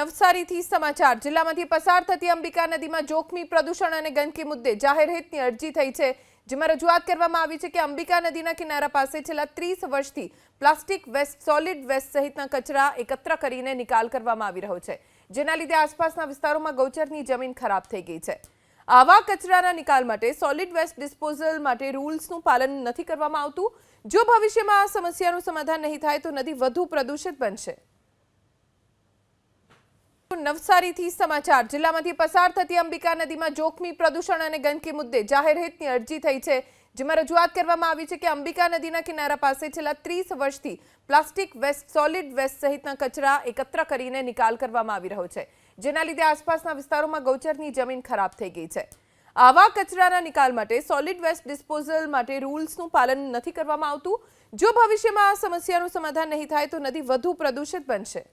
નવસારીથી સમાચાર જિલ્લામાંથી પસાર થતી અંબિકા નદીમાં જોખમી પ્રદૂષણ અને ગંદકી મુદ્દે જાહેર હિતની અરજી થઈ છે, જેમાં રજૂઆત કરવામાં આવી છે કે અંબિકા નદીના કિનારા પાસે છેલ્લા 30 વર્ષથી પ્લાસ્ટિક વેસ્ટ, સોલિડ વેસ્ટ સહિતના કચરા એકત્ર કરીને નિકાલ કરવામાં આવી રહ્યો છે, જેના લીધે આસપાસના વિસ્તારોમાં ગૌચરની જમીન ખરાબ થઈ ગઈ છે। આવા કચરાના નિકાલ માટે સોલિડ વેસ્ટ ડિસ્પોઝલ માટે રૂલ્સનું પાલન નથી કરવામાં આવતું। જો ભવિષ્યમાં આ સમસ્યાનું સમાધાન નહીં થાય તો નદી વધુ પ્રદૂષિત બનશે। નવસારીથી સમાચાર જિલ્લામાંથી પસાર થતી અંબિકા નદીમાં જોખમી પ્રદૂષણ અને ગંદકી મુદ્દે જાહેર હિતની અરજી થઈ છે, જેમાં રજૂઆત કરવામાં આવી છે કે અંબિકા નદીના કિનારા પાસે છેલ્લા 30 વર્ષથી પ્લાસ્ટિક વેસ્ટ, સોલિડ વેસ્ટ સહિતના કચરા એકત્ર કરીને નિકાલ કરવામાં આવી રહ્યો છે, જેના લીધે આસપાસના વિસ્તારોમાં ગૌચરની જમીન ખરાબ થઈ ગઈ છે। આવા કચરાના નિકાલ માટે સોલિડ વેસ્ટ ડિસ્પોઝલ માટે રૂલ્સનું પાલન નથી કરવામાં આવતું। જો ભવિષ્યમાં આ સમસ્યાનું સમાધાન નહીં થાય તો નદી વધુ પ્રદૂષિત બનશે।